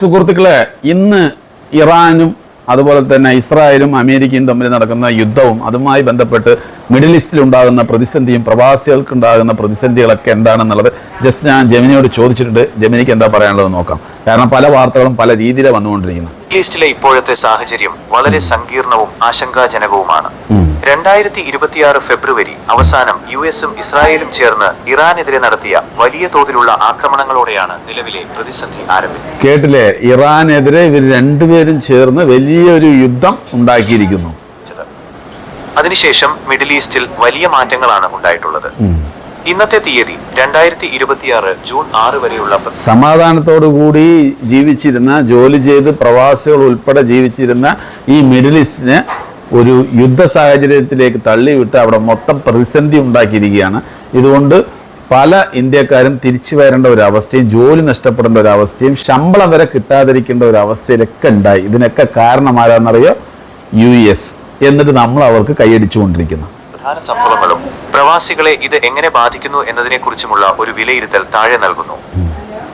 സുഹൃത്തുക്കളെ, ഇന്ന് ഇറാനും അതുപോലെ തന്നെ ഇസ്രായേലും അമേരിക്കയും തമ്മിൽ നടക്കുന്ന യുദ്ധവും അതുമായി ബന്ധപ്പെട്ട് മിഡിൽ ഈസ്റ്റിൽ ഉണ്ടാകുന്ന പ്രതിസന്ധിയും പ്രവാസികൾക്കുണ്ടാകുന്ന പ്രതിസന്ധികളൊക്കെ എന്താണെന്നുള്ളത് ജസ്റ്റ് ഞാൻ ജെമിനിയോട് ചോദിച്ചിട്ടുണ്ട്. ജെമിനിക്ക് എന്താ പറയാനുള്ളത് നോക്കാം. കാരണം പല വാർത്തകളും പല രീതിയിലാണ് വന്നുകൊണ്ടിരിക്കുന്നത്. മിഡിൽ ഈസ്റ്റിലെ ഇപ്പോഴത്തെ സാഹചര്യം വളരെ സങ്കീർണവും ആശങ്കാജനകവുമാണ്. 2026 ഫെബ്രുവരി അവസാനം യുഎസും ഇസ്രായേലും ചേർന്ന് ഇറാനെതിരെ നടത്തിയ വലിയ തോതിലുള്ള ആക്രമണങ്ങളോടെയാണ് നിലവിലെ പ്രതിസന്ധി ആരംഭിച്ചത്. കേട്ടില്ലേ, ഇറാനെതിരെ ഇവർ രണ്ടുപേരും ചേർന്ന് വലിയൊരു യുദ്ധം ഉണ്ടാക്കിയിരിക്കുന്നു. അതിനുശേഷം മിഡിൽ ഈസ്റ്റിൽ വലിയ മാറ്റങ്ങളാണ് ഉണ്ടായിട്ടുള്ളത്. ഇന്നത്തെ തീയതി 2026 ജൂൺ 6 വരെയുള്ള സമാധാനത്തോടുകൂടി ജീവിച്ചിരുന്ന, ജോലി ചെയ്ത് പ്രവാസികൾ ഉൾപ്പെടെ ജീവിച്ചിരുന്ന ഈ മിഡിൽ ഈസ്റ്റിനെ ഒരു യുദ്ധ സാഹചര്യത്തിലേക്ക് തള്ളിവിട്ട് അവിടെ മൊത്തം പ്രതിസന്ധി ഉണ്ടാക്കിയിരിക്കുകയാണ്. ഇതുകൊണ്ട് പല ഇന്ത്യക്കാരും തിരിച്ചു വരേണ്ട ഒരു അവസ്ഥയും ജോലി നഷ്ടപ്പെടേണ്ട ഒരു അവസ്ഥയും ശമ്പളം വരെ കിട്ടാതിരിക്കേണ്ട ഒരു അവസ്ഥയിലൊക്കെ ഉണ്ടായി. ഇതിനൊക്കെ കാരണം ആരാന്നറിയോ? US. എന്നിട്ട് നമ്മൾ അവർക്ക് കൈയടിച്ചുകൊണ്ടിരിക്കുന്നു. പ്രധാന സംഭവങ്ങളും പ്രവാസികളെ ഇത് എങ്ങനെ ബാധിക്കുന്നു എന്നതിനെ കുറിച്ചുമുള്ള ഒരു വിലയിരുത്തൽ താഴെ നൽകുന്നു.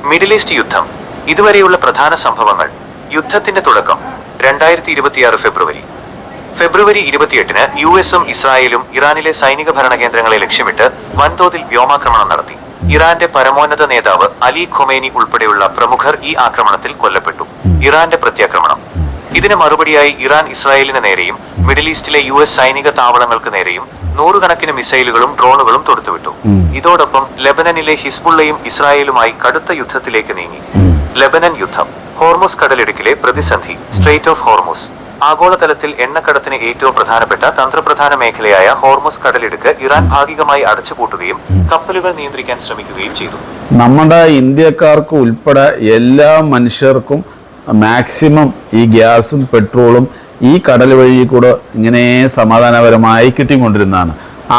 മിഡിൽ ഈസ്റ്റ് യുദ്ധം. ഇതുവരെയുള്ള പ്രധാന സംഭവങ്ങൾ. യുദ്ധത്തിന്റെ തുടക്കം 2026 ഫെബ്രുവരി 28-ന് യുഎസും ഇസ്രായേലും ഇറാനിലെ സൈനിക ഭരണകേന്ദ്രങ്ങളെ ലക്ഷ്യമിട്ട് വൻതോതിൽ വ്യോമാക്രമണം നടത്തി. ഇറാന്റെ പരമോന്നത നേതാവ് അലി ഖൊമേനി ഉൾപ്പെടെയുള്ള പ്രമുഖർ ഈ ആക്രമണത്തിൽ കൊല്ലപ്പെട്ടു. ഇറാന്റെ പ്രത്യാക്രമണം. ഇതിന് മറുപടിയായി ഇറാൻ ഇസ്രായേലിന് നേരെയും മിഡിൽ ഈസ്റ്റിലെ US സൈനിക താവളങ്ങൾക്ക് നേരെയും നൂറുകണക്കിന് മിസൈലുകളും ഡ്രോണുകളും തൊടുത്തുവിട്ടു. ഇതോടൊപ്പം ലെബനനിലെ ഹിസ്ബുള്ളയും ഇസ്രായേലുമായി കടുത്ത യുദ്ധത്തിലേക്ക് നീങ്ങി. ലെബനൻ യുദ്ധം. ഹോർമുസ് കടലിടുക്കിലെ പ്രതിസന്ധി. Straight of Hormuz. ആഗോളതലത്തിൽ എണ്ണക്കടത്തിന് ഏറ്റവും പ്രധാനപ്പെട്ട തന്ത്രപ്രധാന മേഖലയായ ഹോർമുസ് കടലിടുക്ക് ഇറാൻ ഭാഗികമായി അടച്ചുപൂട്ടുകയും കപ്പലുകൾ നിയന്ത്രിക്കാൻ ശ്രമിക്കുകയും ചെയ്തു. നമ്മുടെ ഇന്ത്യക്കാർക്ക് ഉൾപ്പെടെ എല്ലാ മനുഷ്യർക്കും മാക്സിമം ഈ ഗ്യാസും പെട്രോളും ഈ കടൽ വഴി കൂടെ ഇങ്ങനെ സമാധാനപരമായി കിട്ടിക്കൊണ്ടിരുന്നതാണ്.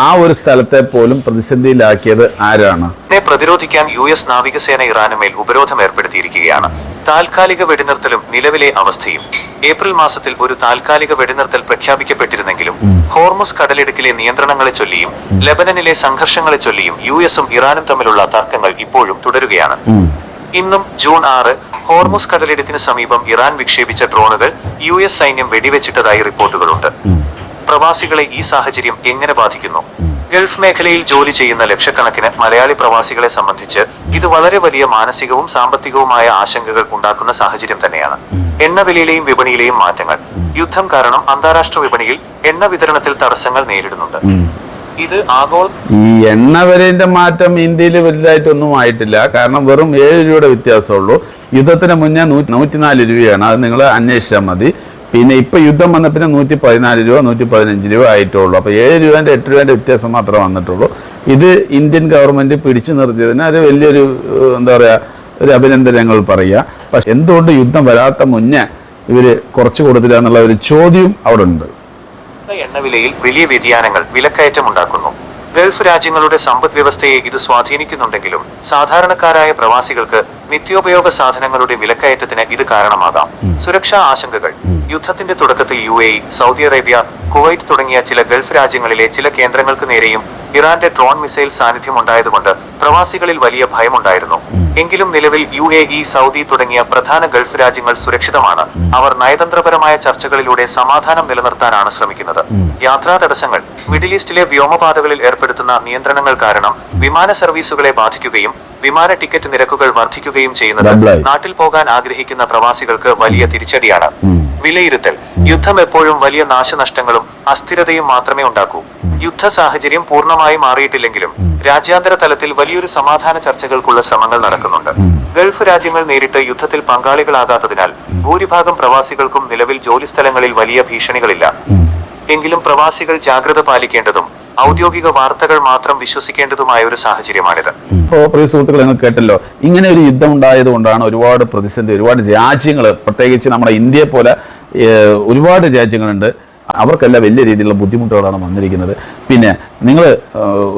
ആ ഒരു സ്ഥലത്തെ പോലും പ്രതിസന്ധിയിലാക്കിയത് ആരാണ്? ഇതിനെ പ്രതിരോധിക്കാൻ US നാവികസേന ഇറാന് മേൽ ഉപരോധം ഏർപ്പെടുത്തിയിരിക്കുകയാണ്. താൽക്കാലിക വെടിനിർത്തലും നിലവിലെ അവസ്ഥയും. ഏപ്രിൽ മാസത്തിൽ ഒരു താൽക്കാലിക വെടിനിർത്തൽ പ്രഖ്യാപിക്കപ്പെട്ടിരുന്നെങ്കിലും ഹോർമുസ് കടലിടുക്കിലെ നിയന്ത്രണങ്ങളെ ചൊല്ലിയും ലെബനനിലെ സംഘർഷങ്ങളെ ചൊല്ലിയും USഉം ഇറാനും തമ്മിലുള്ള തർക്കങ്ങൾ ഇപ്പോഴും തുടരുകയാണ്. ഇന്നും ജൂൺ 6 ഹോർമുസ് കടലിടുക്കിന് സമീപം ഇറാൻ വിക്ഷേപിച്ച ഡ്രോണുകൾ US സൈന്യം വെടിവെച്ചിട്ടതായി റിപ്പോർട്ടുകളുണ്ട്. പ്രവാസികളെ ഈ സാഹചര്യം എങ്ങനെ ബാധിക്കുന്നു? ഗൾഫ് മേഖലയിൽ ജോലി ചെയ്യുന്ന ലക്ഷക്കണക്കിന് മലയാളി പ്രവാസികളെ സംബന്ധിച്ച് ഇത് വളരെ വലിയ മാനസികവും സാമ്പത്തികവുമായ ആശങ്കകൾ ഉണ്ടാക്കുന്ന സാഹചര്യം തന്നെയാണ്. എണ്ണവിലയിലെയും വിപണിയിലെയും മാറ്റങ്ങൾ. യുദ്ധം കാരണം അന്താരാഷ്ട്ര വിപണിയിൽ എണ്ണ വിതരണത്തിൽ തടസ്സങ്ങൾ നേരിടുന്നുണ്ട്. ഇത് ഈ എണ്ണ വിലയുടെ മാറ്റം ഇന്ത്യയിൽ വലുതായിട്ടൊന്നും ആയിട്ടില്ല. കാരണം വെറും 7 രൂപയുടെ വ്യത്യാസമുള്ളൂ. യുദ്ധത്തിന് മുന്നേ 104 രൂപയാണ്. അത് നിങ്ങൾ അന്വേഷിച്ചാൽ മതി. പിന്നെ ഇപ്പം യുദ്ധം വന്ന പിന്നെ 114 രൂപ 115 രൂപ ആയിട്ടുള്ളൂ. അപ്പോൾ 7 രൂപേൻ്റെ 8 രൂപേൻ്റെ വ്യത്യാസം മാത്രമേ വന്നിട്ടുള്ളൂ. ഇത് ഇന്ത്യൻ ഗവൺമെൻറ് പിടിച്ചു നിർത്തിയതിന് ഒരു വലിയൊരു എന്താ പറയുക, ഒരു അഭിനന്ദനങ്ങൾ പറയുക. പക്ഷെ എന്തുകൊണ്ട് യുദ്ധം വരാത്ത മുന്നേ ഇവർ കുറച്ച് കൊടുത്തില്ല എന്നുള്ള ഒരു ചോദ്യം അവിടെ ഉണ്ട്. എണ്ണവിലയിൽ വലിയ വ്യതിയാനങ്ങൾ വിലക്കയറ്റം ഉണ്ടാക്കുന്നു. ഗൾഫ് രാജ്യങ്ങളുടെ സമ്പദ് വ്യവസ്ഥയെ ഇത് സ്വാധീനിക്കുന്നുണ്ടെങ്കിലും സാധാരണക്കാരായ പ്രവാസികൾക്ക് നിത്യോപയോഗ സാധനങ്ങളുടെ വിലക്കയറ്റത്തിന് ഇത് കാരണമാകാം. സുരക്ഷാ ആശങ്കകൾ. യുദ്ധത്തിന്റെ തുടക്കത്തിൽ UAE, സൗദി അറേബ്യ, കുവൈറ്റ് തുടങ്ങിയ ചില ഗൾഫ് രാജ്യങ്ങളിലെ ചില കേന്ദ്രങ്ങൾക്ക് നേരെയും ഇറാന്റെ ഡ്രോൺ മിസൈൽ സാന്നിധ്യം ഉണ്ടായതുകൊണ്ട് പ്രവാസികളിൽ വലിയ ഭയമുണ്ടായിരുന്നു. എങ്കിലും നിലവിൽ UAE, സൗദി തുടങ്ങിയ പ്രധാന ഗൾഫ് രാജ്യങ്ങൾ സുരക്ഷിതമാണ്. അവർ നയതന്ത്രപരമായ ചർച്ചകളിലൂടെ സമാധാനം നിലനിർത്താനാണ് ശ്രമിക്കുന്നത്. യാത്രാ തടസ്സങ്ങൾ. മിഡിൽ ഈസ്റ്റിലെ വ്യോമപാതകളിൽ ഏർപ്പെടുത്തുന്ന നിയന്ത്രണങ്ങൾ കാരണം വിമാന സർവീസുകളെ ബാധിക്കുകയും വിമാന ടിക്കറ്റ് നിരക്കുകൾ വർദ്ധിക്കുകയും ചെയ്യുന്നത് നാട്ടിൽ പോകാൻ ആഗ്രഹിക്കുന്ന പ്രവാസികൾക്ക് വലിയ തിരിച്ചടിയാണ്. വിലയിരുത്തൽ. യുദ്ധം എപ്പോഴും വലിയ നാശനഷ്ടങ്ങളും അസ്ഥിരതയും മാത്രമേ ഉണ്ടാക്കൂ. യുദ്ധ സാഹചര്യം പൂർണ്ണമായി മാറിയിട്ടില്ലെങ്കിലും രാജ്യാന്തര തലത്തിൽ വലിയൊരു സമാധാന ചർച്ചകൾക്കുള്ള ശ്രമങ്ങൾ നടക്കുന്നുണ്ട്. ഗൾഫ് രാജ്യങ്ങൾ നേരിട്ട് യുദ്ധത്തിൽ പങ്കാളികളാകാത്തതിനാൽ ഭൂരിഭാഗം പ്രവാസികൾക്കും നിലവിൽ ജോലിസ്ഥലങ്ങളിൽ വലിയ ഭീഷണികളില്ല. എങ്കിലും പ്രവാസികൾ ജാഗ്രത പാലിക്കേണ്ടതും ഔദ്യോഗിക വാർത്തകൾ മാത്രം വിശ്വസിക്കേണ്ടതുമായ ഒരു സാഹചര്യമാണിത്. ഇപ്പോൾ പ്രിയ സുഹൃത്തുക്കൾ, നിങ്ങൾ കേട്ടല്ലോ, ഇങ്ങനെ ഒരു യുദ്ധം ഉണ്ടായത് കൊണ്ടാണ് ഒരുപാട് പ്രതിസന്ധി. ഒരുപാട് രാജ്യങ്ങൾ, പ്രത്യേകിച്ച് നമ്മുടെ ഇന്ത്യയെ പോലെ ഒരുപാട് രാജ്യങ്ങളുണ്ട്, അവർക്കെല്ലാം വലിയ രീതിയിലുള്ള ബുദ്ധിമുട്ടുകളാണ് വന്നിരിക്കുന്നത്. പിന്നെ നിങ്ങൾ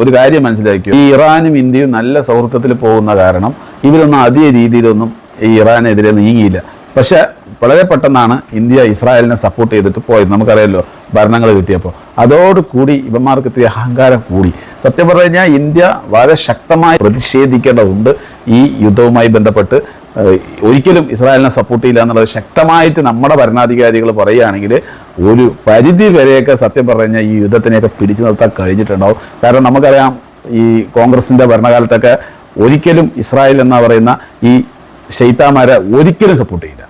ഒരു കാര്യം മനസ്സിലാക്കിയോ, ഈ ഇറാനും ഇന്ത്യയും നല്ല സൗഹൃദത്തിൽ പോകുന്ന കാരണം ഇവരൊന്നും അധിക രീതിയിലൊന്നും ഈ ഇറാനെതിരെ നീങ്ങിയില്ല. പക്ഷെ വളരെ പെട്ടെന്നാണ് ഇന്ത്യ ഇസ്രായേലിനെ സപ്പോർട്ട് ചെയ്തിട്ട് പോയത്. നമുക്കറിയാമല്ലോ, ഭരണങ്ങൾ കിട്ടിയപ്പോൾ അതോടുകൂടി ഇവന്മാർക്ക് ഇത്തിരി അഹങ്കാരം കൂടി. സത്യം പറഞ്ഞു കഴിഞ്ഞാൽ ഇന്ത്യ വളരെ ശക്തമായി പ്രതിഷേധിക്കേണ്ടതുണ്ട് ഈ യുദ്ധവുമായി ബന്ധപ്പെട്ട്. ഒരിക്കലും ഇസ്രായേലിനെ സപ്പോർട്ട് ചെയ്യില്ല എന്നുള്ളത് ശക്തമായിട്ട് നമ്മുടെ ഭരണാധികാരികൾ പറയുകയാണെങ്കിൽ ഒരു പരിധി വരെയൊക്കെ സത്യം പറഞ്ഞാൽ ഈ യുദ്ധത്തിനെയൊക്കെ പിടിച്ചു നിർത്താൻ കഴിഞ്ഞിട്ടുണ്ടാവും. കാരണം നമുക്കറിയാം ഈ കോൺഗ്രസിൻ്റെ ഭരണകാലത്തൊക്കെ ഒരിക്കലും ഇസ്രായേൽ എന്ന് പറയുന്ന ഈ ഷെയ്ത്താന്മാരെ ഒരിക്കലും സപ്പോർട്ട് ചെയ്യില്ല.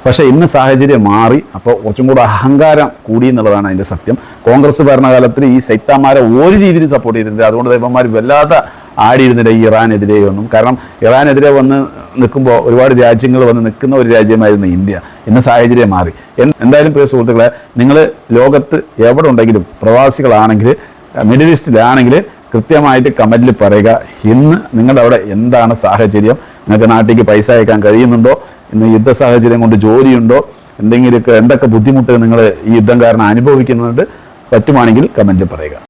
പക്ഷേ ഇന്ന് സാഹചര്യം മാറി. അപ്പോൾ കുറച്ചും കൂടെ അഹങ്കാരം കൂടി എന്നുള്ളതാണ് അതിൻ്റെ സത്യം. കോൺഗ്രസ് ഭരണകാലത്തിൽ ഈ സൈത്താന്മാരെ ഒരു രീതിയിൽ സപ്പോർട്ട് ചെയ്തിരുന്നില്ല. അതുകൊണ്ട് ഇവന്മാർ വല്ലാതെ ആടിയിരുന്നില്ല ഈ ഇറാനെതിരെ ഒന്നും. കാരണം ഇറാനെതിരെ വന്ന് നിൽക്കുമ്പോൾ ഒരുപാട് രാജ്യങ്ങൾ വന്ന് നിൽക്കുന്ന ഒരു രാജ്യമായിരുന്നു ഇന്ത്യ. ഇന്ന് സാഹചര്യം മാറി. എന്തായാലും പ്രിയ സുഹൃത്തുക്കളെ, നിങ്ങൾ ലോകത്ത് എവിടെ ഉണ്ടെങ്കിലും പ്രവാസികളാണെങ്കിൽ മിഡിൽ ഈസ്റ്റിലാണെങ്കിൽ കൃത്യമായിട്ട് കമൻറ്റിൽ പറയുക. ഇന്ന് നിങ്ങളുടെ അവിടെ എന്താണ് സാഹചര്യം? നിങ്ങൾക്ക് നാട്ടിലേക്ക് പൈസ അയക്കാൻ കഴിയുന്നുണ്ടോ? ഇന്ന് യുദ്ധ സാഹചര്യം കൊണ്ട് ജോലിയുണ്ടോ? എന്തൊക്കെ ബുദ്ധിമുട്ട് നിങ്ങൾ ഈ യുദ്ധം കാരണം അനുഭവിക്കുന്നുണ്ട്? പറ്റുവാണെങ്കിൽ കമൻറ്റിൽ പറയുക.